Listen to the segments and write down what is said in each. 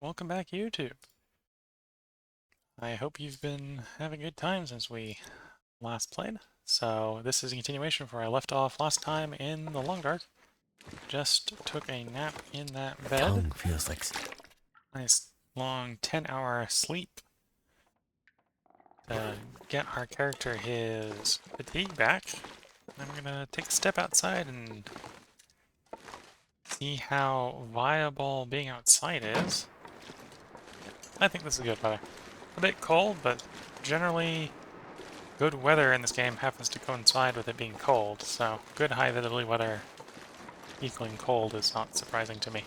Welcome back, YouTube. I hope you've been having a good time since we last played. So this is a continuation from where I left off last time in the Long Dark. Just took a nap in that bed. Tongue feels like... Nice long 10-hour sleep to get our character his fatigue back. Then we're gonna take a step outside and see how viable being outside is. I think this is good weather. A bit cold, but generally good weather in this game happens to coincide with it being cold, so good high visibility weather equaling cold is not surprising to me.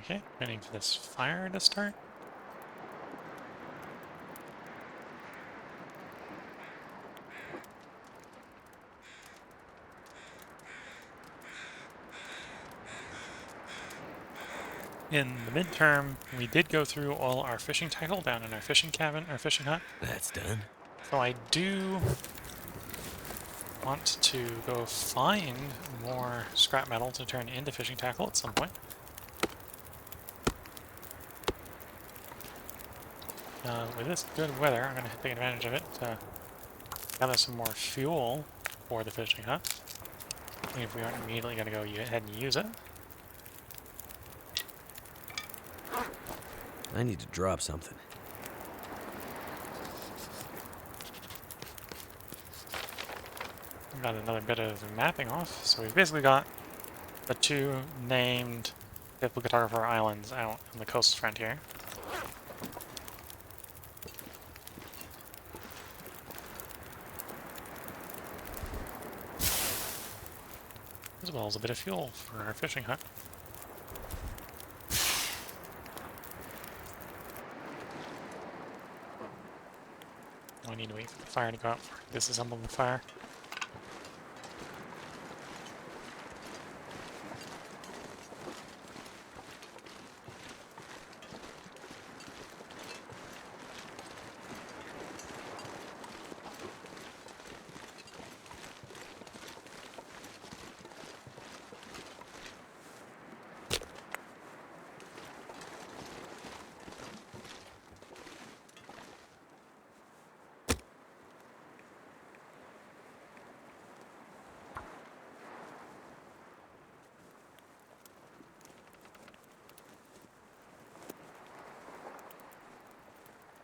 Okay, waiting for this fire to start. In the midterm, we did go through all our fishing tackle down in our fishing cabin, our fishing hut. That's done. So I do want to go find more scrap metal to turn into fishing tackle at some point. With this good weather, I'm going to take advantage of it to gather some more fuel for the fishing hut. If we aren't immediately going to go ahead and use it. I need to drop something. We've got another bit of mapping off, so we've basically got the two named Photographer Islands out on the coast frontier. As well as a bit of fuel for our fishing hut. I need to wait for the fire to go out for disassembling the fire.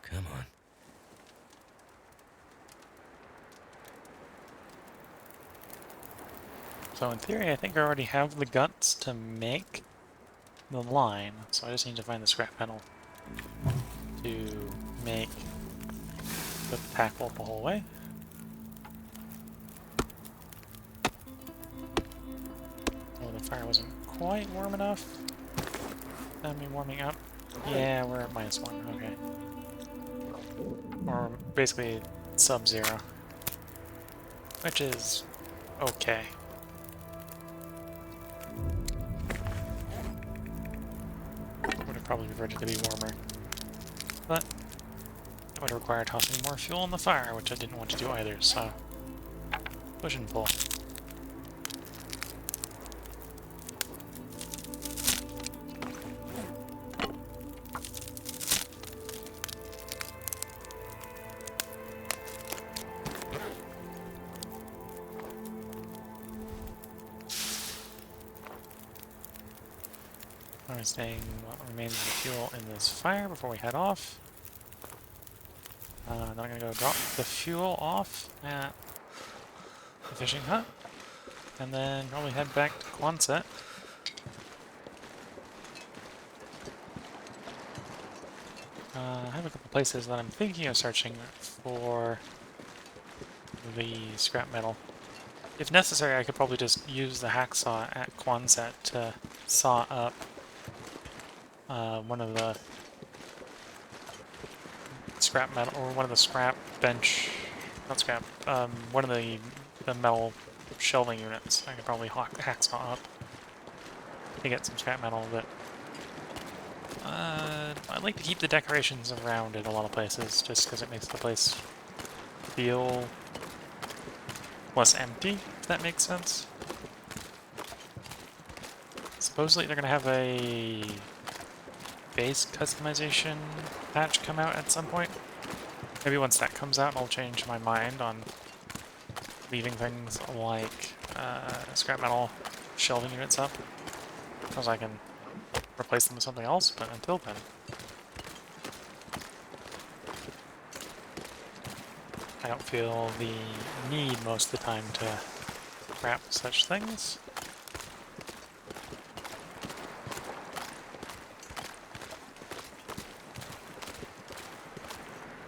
Come on. So in theory, I think I already have the guts to make the line, so I just need to find the scrap metal to make the tackle the whole way. Oh, the fire wasn't quite warm enough. I mean, warming up. Yeah, we're at -1, okay. Or basically sub-zero, which is okay. Would have probably preferred it to be warmer, but it would require tossing more fuel in the fire, which I didn't want to do either, so push and pull. I'm staying what remains of the fuel in this fire before we head off. Then I'm going to go drop the fuel off at the fishing hut, and then probably head back to Quonset. I have a couple places that I'm thinking of searching for the scrap metal. If necessary, I could probably just use the hacksaw at Quonset to saw up one of the scrap metal, or one of the scrap bench, not scrap, one of the metal shelving units. I could probably hacksaw up to get some scrap metal, but like to keep the decorations around in a lot of places, just because it makes the place feel less empty, if that makes sense. Supposedly they're going to have a base customization patch come out at some point. Maybe once that comes out, I'll change my mind on leaving things like scrap metal shelving units up, because I can replace them with something else, but until then. I don't feel the need most of the time to scrap such things.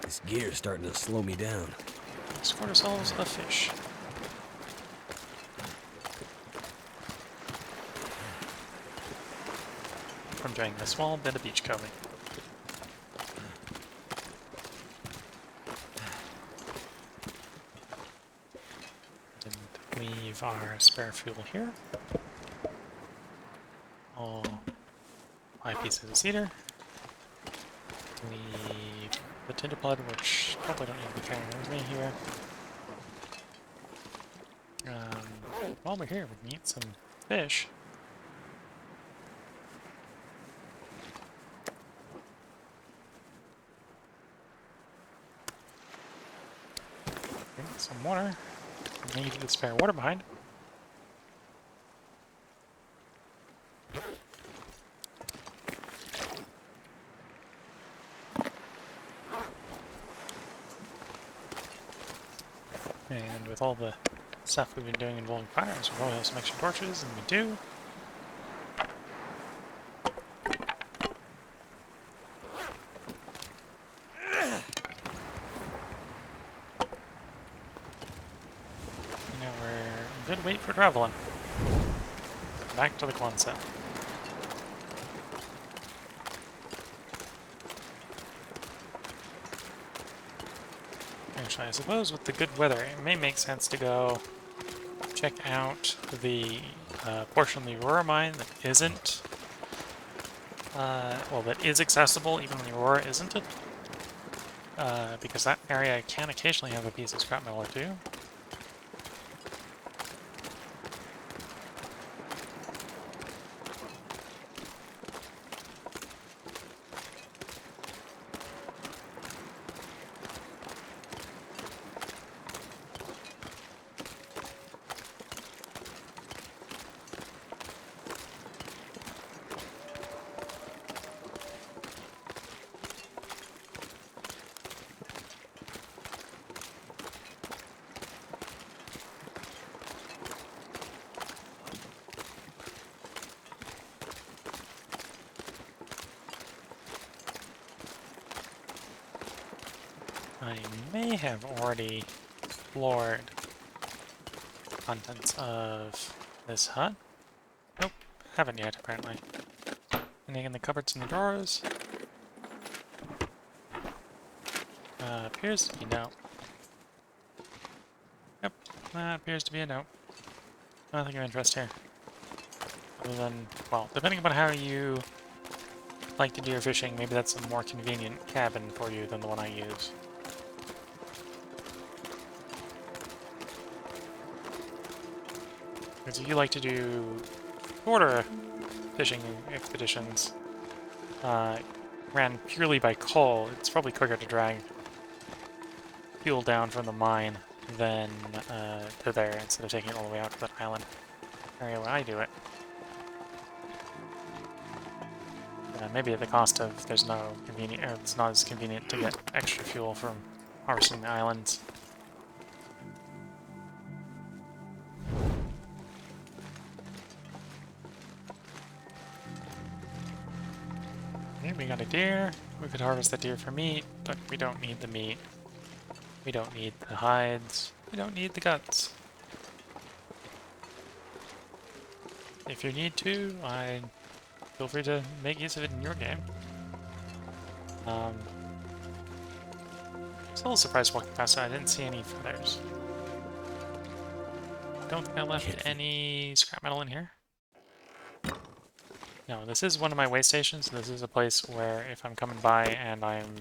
This gear's starting to slow me down. Let's score ourselves a fish. From doing a small bit of beach combing. And leave our spare fuel here. All 5 pieces of cedar. Leave the tinder blood, which probably don't need to be carrying with me here. While we're here, we can eat some fish. Drink some water. Leave the spare water behind. And with all the stuff we've been doing involving fires, we probably have some extra torches, and we do. Now we're good weight for traveling. Back to the Quonset. Actually, I suppose with the good weather, it may make sense to go check out the portion of the Aurora mine that isn't, well, that is accessible even when the Aurora isn't it. Because that area can occasionally have a piece of scrap metal or two. I may have already explored contents of this hut. Nope, haven't yet, apparently. Anything in the cupboards and the drawers? Appears to be no. Yep, that appears to be a no. Nothing of interest here. Other than, well, depending upon how you like to do your fishing, maybe that's a more convenient cabin for you than the one I use. Because if you like to do shorter fishing expeditions, ran purely by coal, it's probably quicker to drag fuel down from the mine than to there instead of taking it all the way out to that island area where I do it. Maybe at the cost of there's no convenient, or it's not as convenient to get extra fuel from harvesting the islands. Okay, we got a deer. We could harvest the deer for meat, but we don't need the meat. We don't need the hides. We don't need the guts. If you need to, feel free to make use of it in your game. Still surprised walking past it, I didn't see any feathers. Don't think I left any scrap metal in here. No, this is one of my way stations. This is a place where if I'm coming by and I'm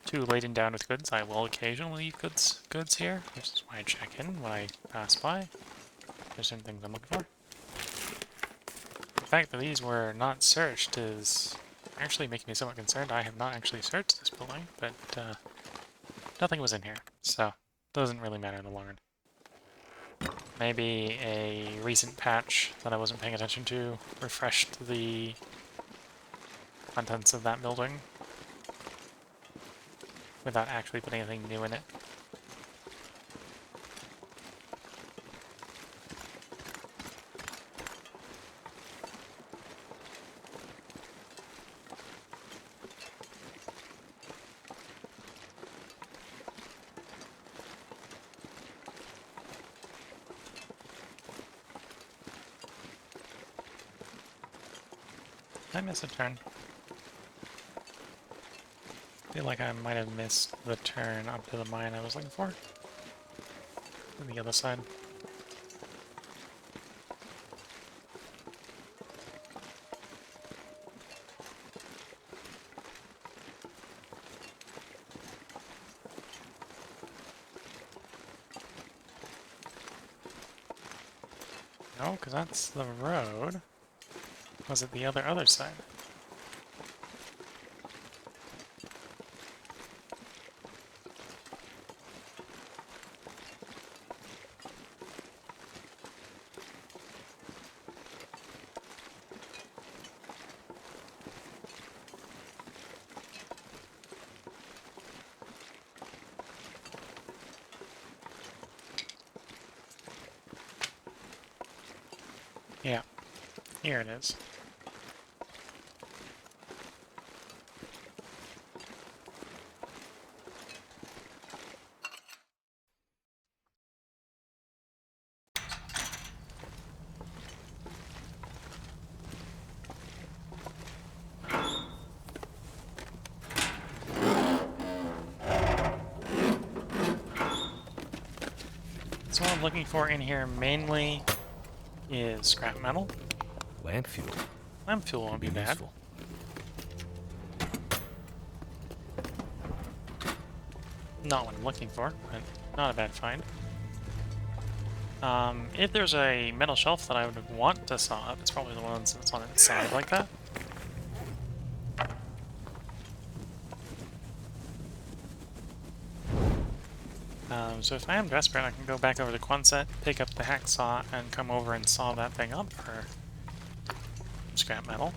too laden down with goods, I will occasionally leave goods here, which is why I check in when I pass by. There's certain things I'm looking for. The fact that these were not searched is actually making me somewhat concerned. I have not actually searched this building, but nothing was in here, so it doesn't really matter in the long run. Maybe a recent patch that I wasn't paying attention to refreshed the contents of that building without actually putting anything new in it. Did I miss a turn? I feel like I might have missed the turn up to the mine I was looking for. On the other side. No, because that's the road. Was it the other side? Yeah, here it is. So what I'm looking for in here mainly is scrap metal. Lamp fuel. Lamp fuel won't be bad. Useful. Not what I'm looking for, but not a bad find. If there's a metal shelf that I would want to saw up, it's probably the ones that's on its side like that. So if I am desperate, I can go back over to Quonset, pick up the hacksaw, and come over and saw that thing up for scrap metal.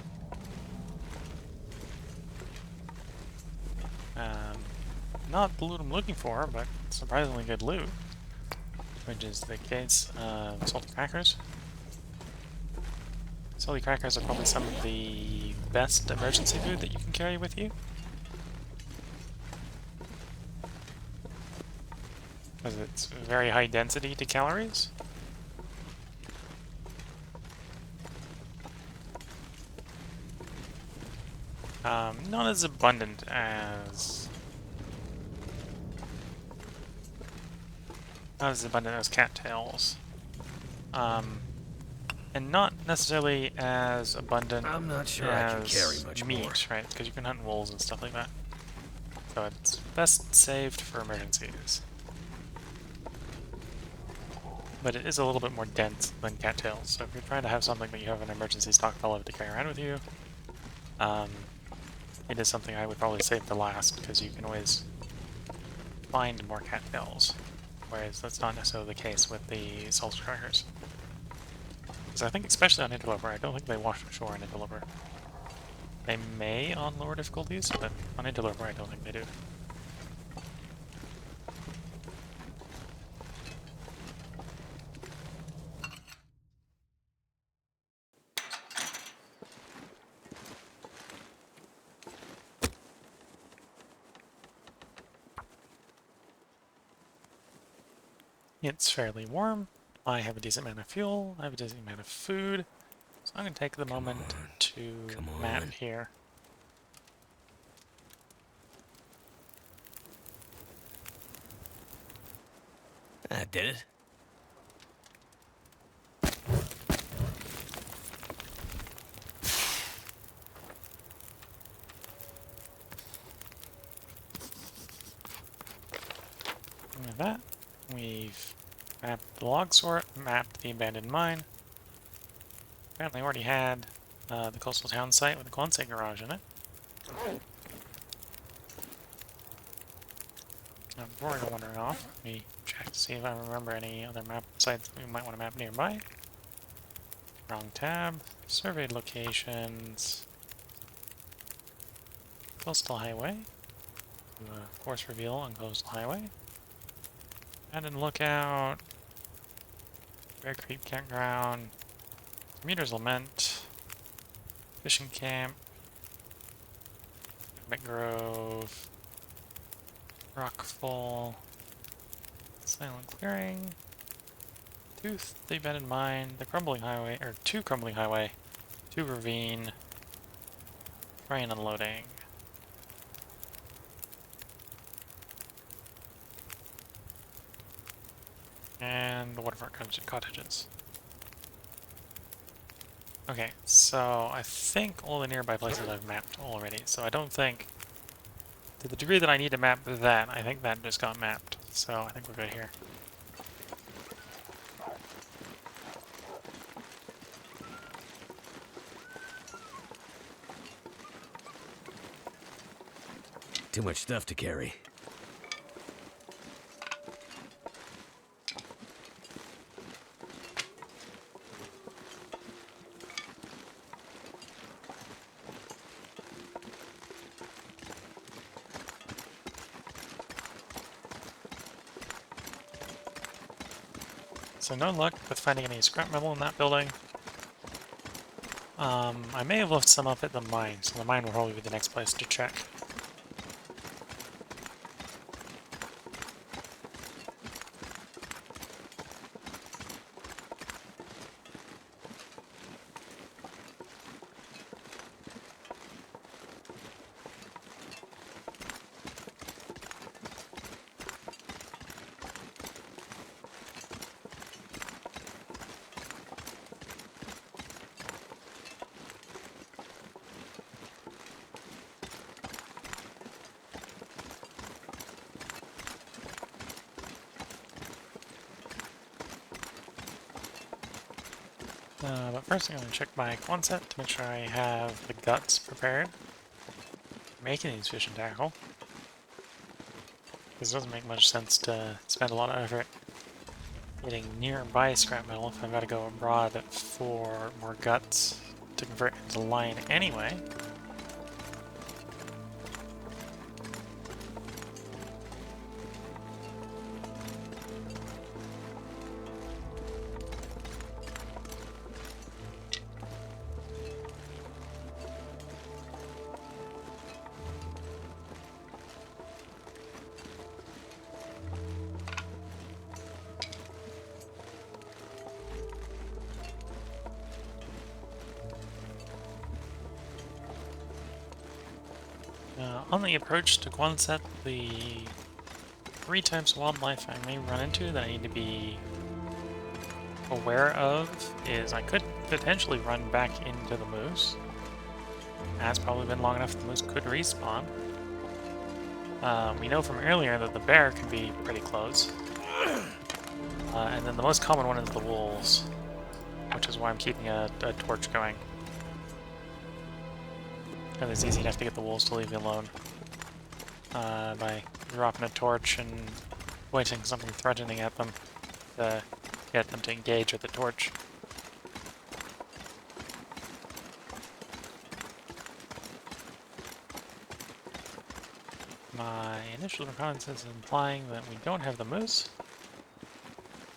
Not the loot I'm looking for, but surprisingly good loot, which is the case of salty crackers. Salty crackers are probably some of the best emergency food that you can carry with you. Because it's very high density to calories. Not as abundant as... Not as abundant as cattails. And not necessarily as abundant I'm not sure as I can carry much meat, more. right? Because you can hunt wolves and stuff like that. So it's best saved for emergencies. But it is a little bit more dense than cattails, so if you're trying to have something that you have an emergency stockpile of to carry around with you, it is something I would probably save for last, because you can always find more cattails, whereas that's not necessarily the case with the salsa crackers. Because I think, especially on Interloper, I don't think they wash ashore on Interloper. They may on lower difficulties, but on Interloper I don't think they do. It's fairly warm. I have a decent amount of fuel. I have a decent amount of food. So I'm going to take the moment to map here. That did it. With that, we've mapped the log sort, mapped the abandoned mine. Apparently already had the coastal town site with the Quonset garage in it. Now, before I go wandering off, let me check to see if I remember any other map sites that we might want to map nearby. Wrong tab. Surveyed locations. Coastal highway. Course reveal on coastal highway. Abandoned lookout. Bear Creek campground. Commuter's lament. Fishing camp. Grove. Rockfall. Silent clearing. Tooth, the abandoned mine, the crumbling highway, or two crumbling highway, two ravine, train unloading. And the waterfront cottages. Okay, so I think all the nearby places I've mapped already, so I don't think, to the degree that I need to map that, I think that just got mapped, so I think we're good here. Too much stuff to carry. So no luck with finding any scrap metal in that building. I may have left some up at the mine, so the mine will probably be the next place to check. But first I'm going to check my Quonset to make sure I have the guts prepared for making these fish and tackle. Because it doesn't make much sense to spend a lot of effort getting nearby scrap metal if I've got to go abroad for more guts to convert into line anyway. On the approach to Quonset, the 3 types of wildlife I may run into that I need to be aware of is I could potentially run back into the moose. It's probably been long enough the moose could respawn. We know from earlier that the bear can be pretty close. And then the most common one is the wolves, which is why I'm keeping a torch going. And it's easy enough to get the wolves to leave me alone by dropping a torch and pointing something threatening at them to get them to engage with the torch. My initial reconnaissance is implying that we don't have the moose,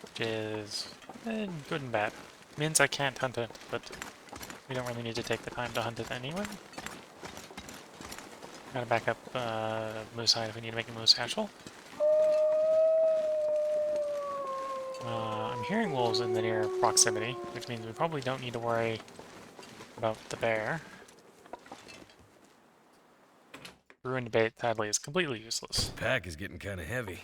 which is good and bad. It means I can't hunt it, but we don't really need to take the time to hunt it anyway. Gotta back up moose hide if we need to make a moose hatchel. I'm hearing wolves in the near proximity, which means we probably don't need to worry about the bear. Ruined bait, sadly, is completely useless. Pack is getting kind of heavy.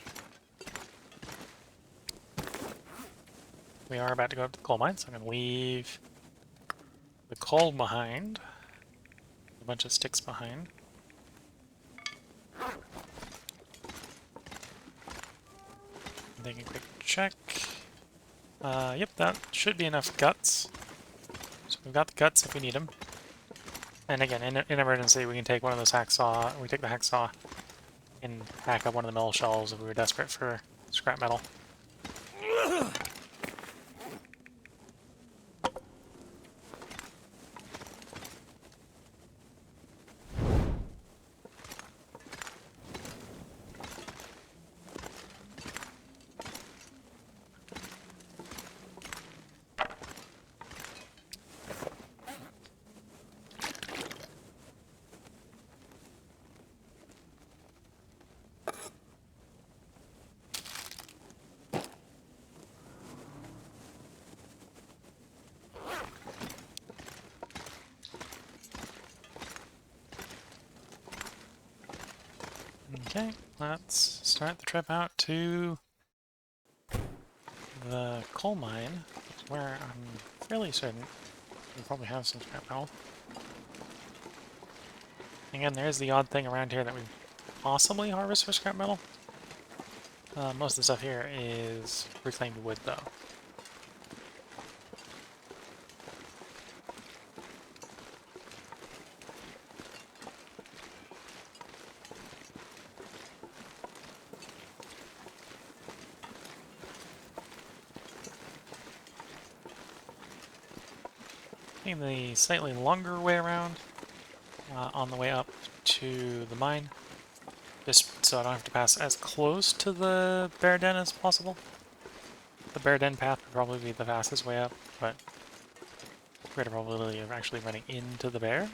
We are about to go up to the coal mine, so I'm going to leave the coal behind. A bunch of sticks behind. Take a quick check. Yep, that should be enough guts. So we've got the guts if we need them. And again, in emergency, we can take one of those hacksaw. We take the hacksaw and hack up one of the metal shelves if we were desperate for scrap metal. Okay, let's start the trip out to the coal mine, where I'm fairly certain we probably have some scrap metal. Again, there's the odd thing around here that we possibly harvest for scrap metal. Most of the stuff here is reclaimed wood, though. Taking the slightly longer way around on the way up to the mine, just so I don't have to pass as close to the bear den as possible. The bear den path would probably be the fastest way up, but greater probability of actually running into the bear.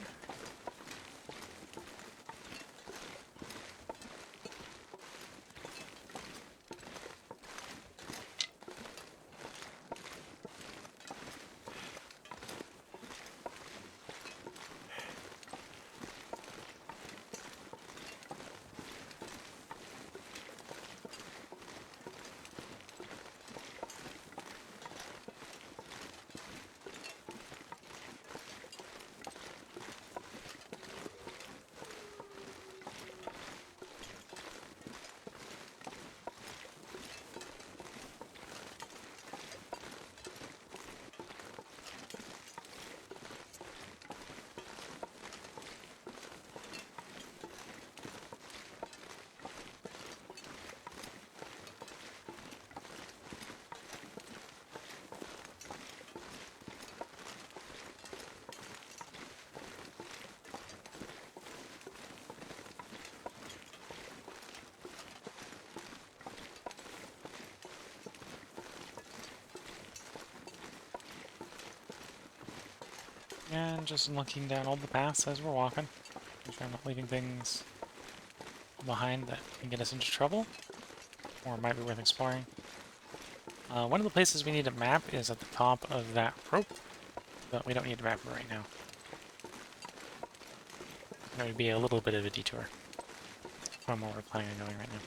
And just looking down all the paths as we're walking. Make sure I'm not leaving things behind that can get us into trouble, or might be worth exploring. One of the places we need to map is at the top of that rope, but we don't need to map it right now. That would be a little bit of a detour from where we're planning on going right now.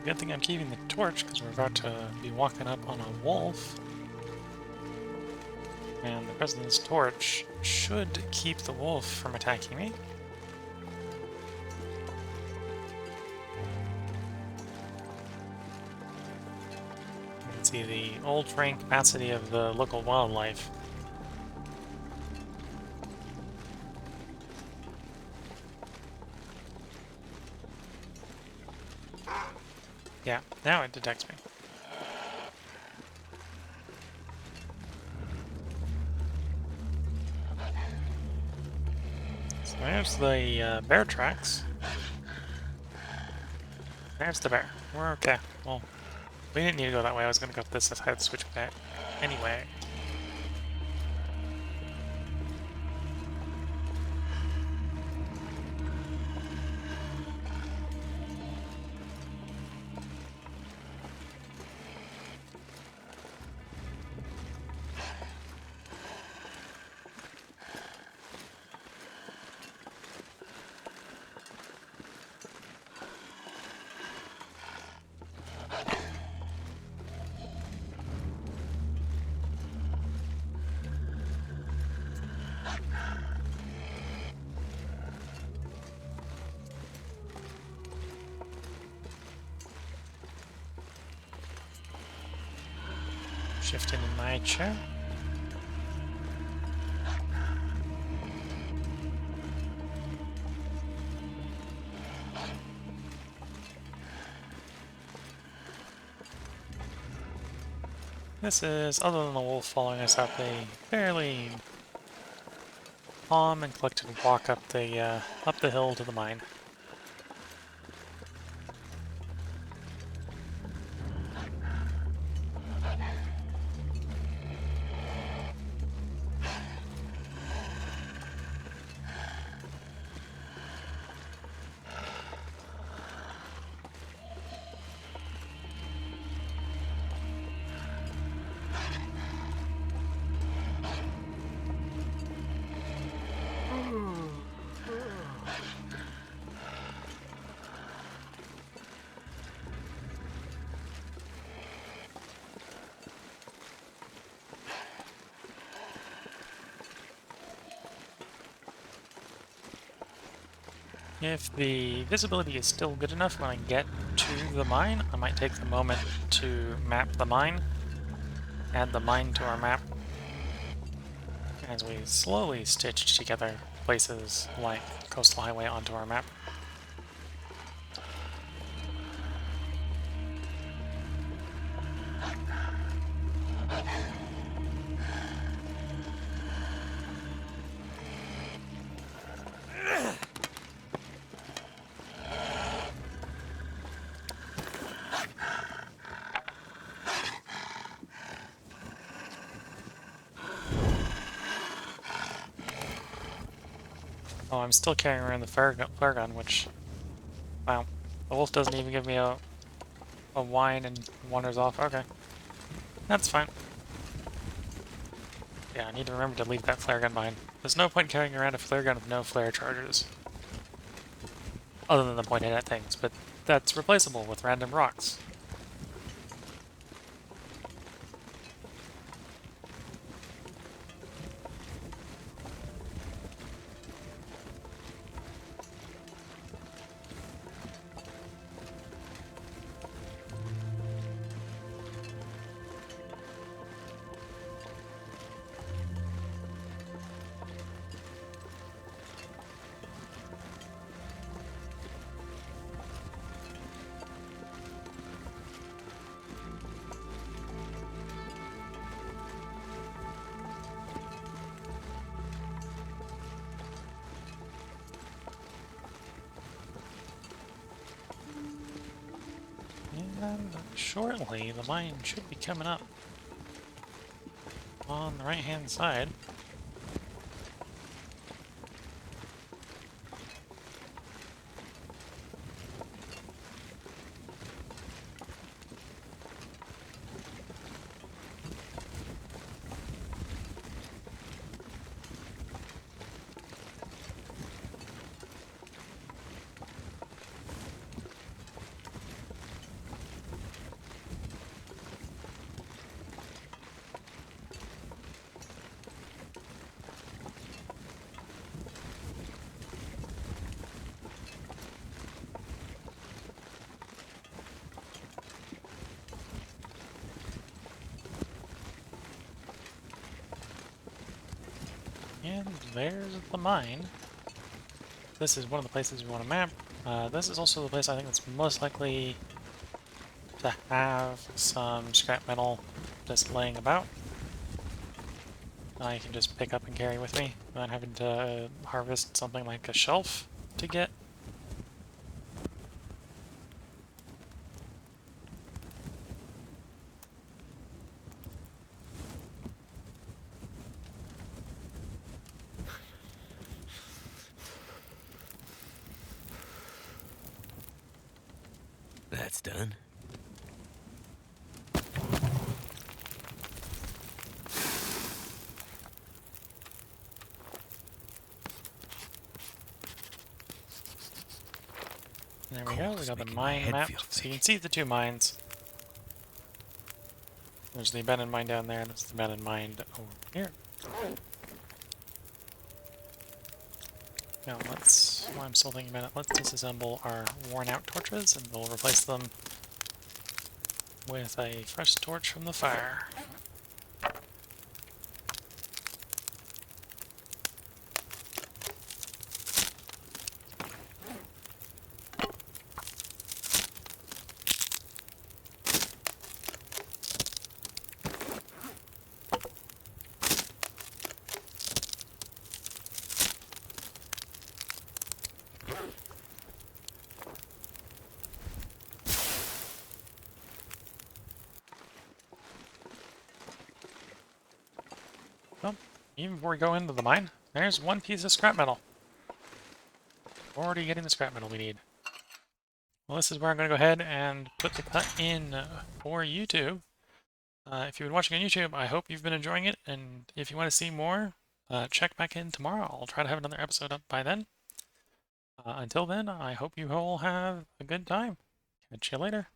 Good thing I'm keeping the torch, because we're about to be walking up on a wolf. And the President's torch should keep the wolf from attacking me. You can see the old terrain capacity of the local wildlife. Yeah, now it detects me. So there's the bear tracks. There's the bear. We're okay. Well, we didn't need to go that way. I was going to go up this side of the switch back anyway. Shifting in my chair. This is, other than the wolf following us up, a fairly calm and collected walk up the hill to the mine. If the visibility is still good enough when I get to the mine, I might take the moment to map the mine, add the mine to our map, as we slowly stitch together places like Coastal Highway onto our map. Oh, I'm still carrying around the flare gun, which, wow, the wolf doesn't even give me a whine and wanders off. Okay, that's fine. Yeah, I need to remember to leave that flare gun behind. There's no point carrying around a flare gun with no flare charges. Other than the pointed at things, but that's replaceable with random rocks. And shortly, the mine should be coming up on the right-hand side. And there's the mine. This is one of the places we want to map. This is also the place I think that's most likely to have some scrap metal just laying about. I can just pick up and carry with me without having to harvest something like a shelf to get. That's done. There we go, we got the Making my mine head mapped. feel So you thick. can see the two mines. There's the abandoned mine down there, and there's the abandoned mine over here. Now let's, while I'm still thinking about it, let's disassemble our worn out torches and we'll replace them with a fresh torch from the fire. Well, even before we go into the mine, there's one piece of scrap metal. Already getting the scrap metal we need. Well, this is where I'm going to go ahead and put the cut in for YouTube. If you've been watching on YouTube, I hope you've been enjoying it, and if you want to see more, check back in tomorrow. I'll try to have another episode up by then. Until then, I hope you all have a good time. Catch you later.